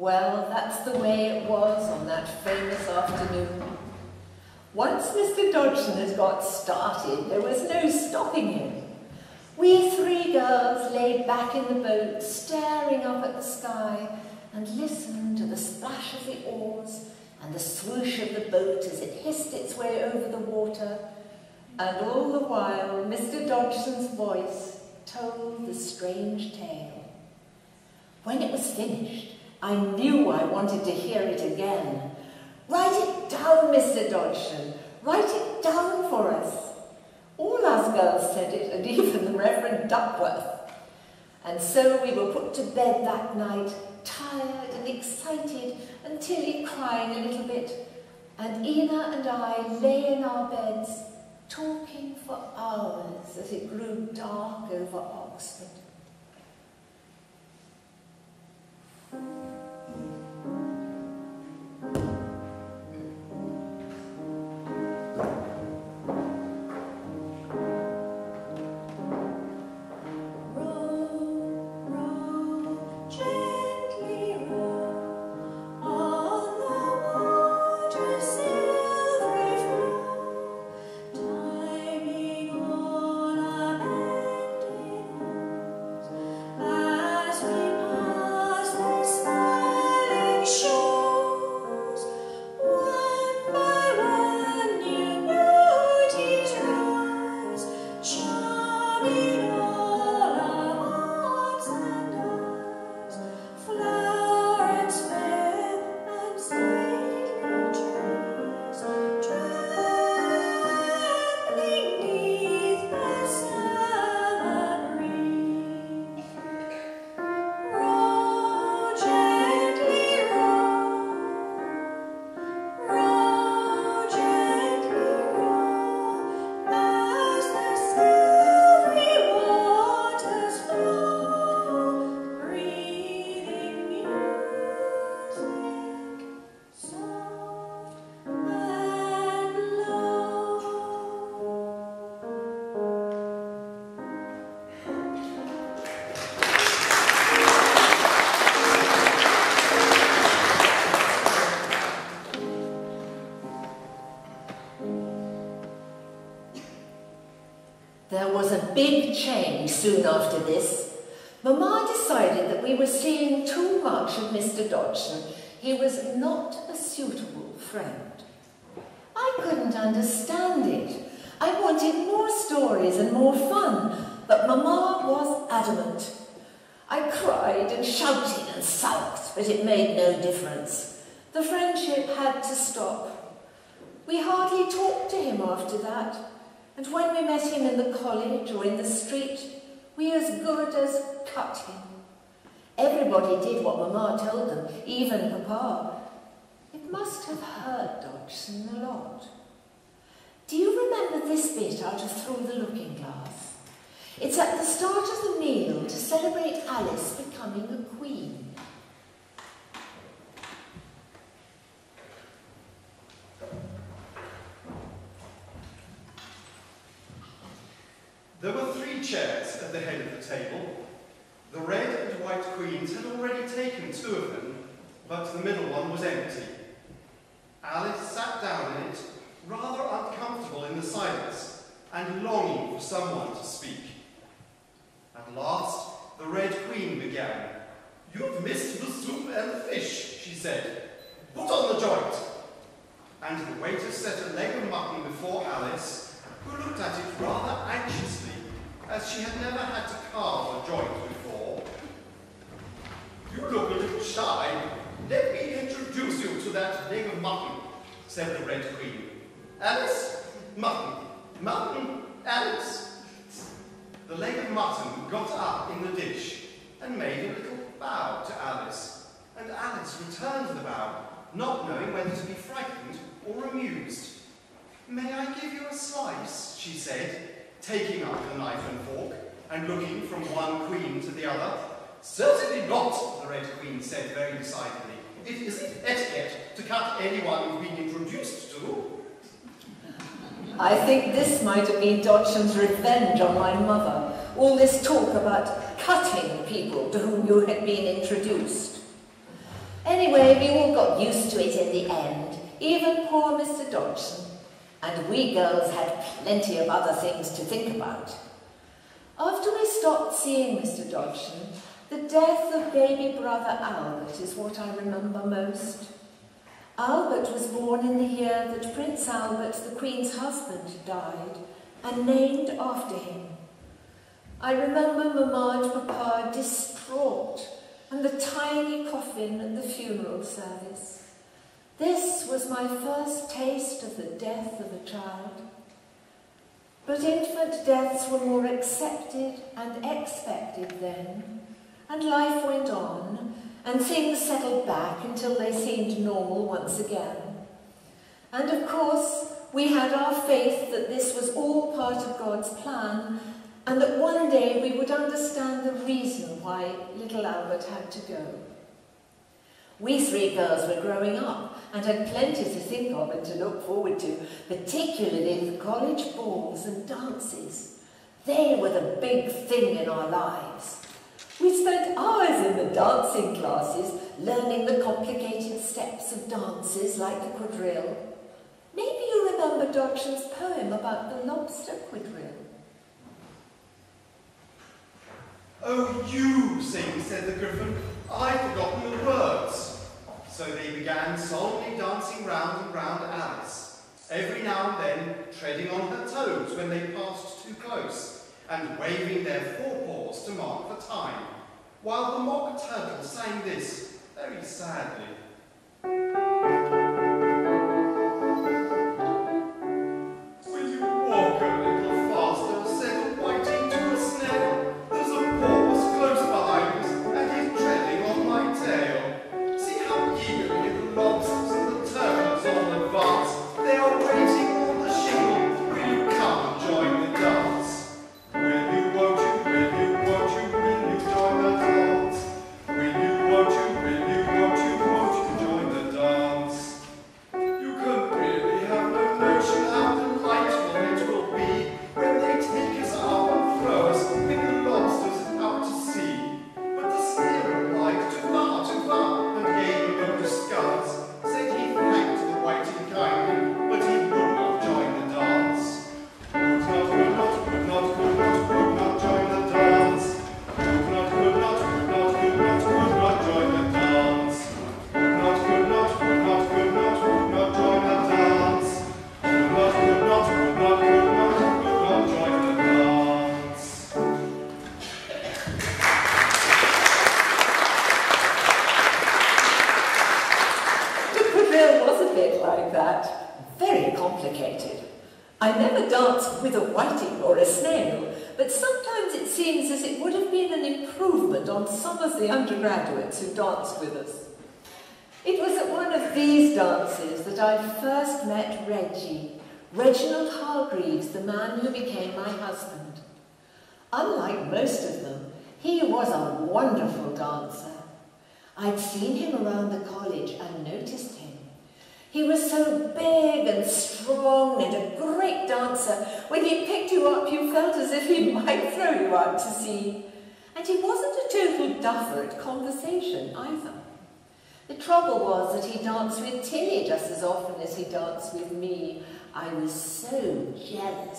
Well, that's the way it was on that famous afternoon. Once Mr. Dodgson had got started, there was no stopping him. We three girls lay back in the boat, staring up at the sky, and listened to the splash of the oars and the swoosh of the boat as it hissed its way over the water. And all the while, Mr. Dodgson's voice told the strange tale. When it was finished, I knew I wanted to hear it again. Write it down, Mr. Dodgson. Write it down for us. All us girls said it, and even the Reverend Duckworth. And so we were put to bed that night, tired and excited, and Tilly crying a little bit. And Ina and I lay in our beds, talking for hours as it grew dark over Oxford. There was a big change soon after this. Mamma decided that we were seeing too much of Mr. Dodgson. He was not a suitable friend. I couldn't understand it. I wanted more stories and more fun, but Mamma was adamant. I cried and shouted and sulked, but it made no difference. The friendship had to stop. We hardly talked to him after that. And when we met him in the college or in the street, we as good as cut him. Everybody did what Mamma told them, even Papa. It must have hurt Dodgson a lot. Do you remember this bit out of Through the Looking Glass? It's at the start of the meal to celebrate Alice becoming a queen. There were 3 chairs at the head of the table. The red and white queens had already taken 2 of them, but the middle one was empty. Alice sat down in it, rather uncomfortable in the silence, and longing for someone to speak. At last, the red queen began. "You've missed the soup and the fish," she said. "Put on the joint." And the waiter set a leg of mutton before Alice, who looked at it rather anxiously, as she had never had to carve a joint before. "You look a little shy. Let me introduce you to that leg of mutton," said the Red Queen. "Alice, mutton, mutton, Alice." The leg of mutton got up in the dish and made a little bow to Alice, and Alice returned the bow, not knowing whether to be frightened or amused. "May I give you a slice?" she said, taking up the knife and fork and looking from one queen to the other. "Certainly not," the Red Queen said very decidedly. "It isn't etiquette to cut anyone you've been introduced to." I think this might have been Dodgson's revenge on my mother, all this talk about cutting people to whom you had been introduced. Anyway, we all got used to it in the end, even poor Mr. Dodgson, and we girls had plenty of other things to think about. After we stopped seeing Mr. Dodgson, the death of baby brother Albert is what I remember most. Albert was born in the year that Prince Albert, the Queen's husband, died, and named after him. I remember Mamma and Papa distraught, and the tiny coffin at the funeral service. This was my first taste of the death of a child. But infant deaths were more accepted and expected then, and life went on, and things settled back until they seemed normal once again. And of course, we had our faith that this was all part of God's plan, and that one day we would understand the reason why little Albert had to go. We three girls were growing up and had plenty to think of and to look forward to, particularly the college balls and dances. They were the big thing in our lives. We spent hours in the dancing classes, learning the complicated steps of dances like the quadrille. Maybe you remember Dodgson's poem about the lobster quadrille. "Oh, you sing," said the Gryphon. "I've forgotten the words." So they began solemnly dancing round and round Alice, every now and then treading on her toes when they passed too close, and waving their forepaws to mark the time, while the Mock Turtle sang this very sadly. "Will you walk a little faster?" said Whiting to a snail. "There's a pause close behind us, and he's treading on my tail. See how eagerly the lobsters and the turtles all advance. They are waiting on the shingle. Will you come and join the dance? Will you, won't you, will you, won't you, will you join the dance? Will you, won't you, will you, won't you join the dance?" You can really have no notion how delightful it will be when they take us up and throw us with the lobsters out to sea. But the snail replied, "Too far," and gave a look askance. Said he thanked the Whiting kindly, but he would not join the dance. Would not join the dance. Would not join the dance. Would not join the dance. Would not join the dance. Would not join the dance. The quadrille was a bit like that, very complicated. I never danced with a whiting or a snail, but sometimes it seems as it would have been an improvement on some of the undergraduates who danced with us. It was at one of these dances that I first met Reginald Hargreaves, the man who became my husband. Unlike most of them, he was a wonderful dancer. I'd seen him around the college and noticed him. He was so big and strong and a great dancer. When he picked you up, you felt as if he might throw you out to sea. And he wasn't a total duffer at conversation either. The trouble was that he danced with Tilly just as often as he danced with me. I was so jealous.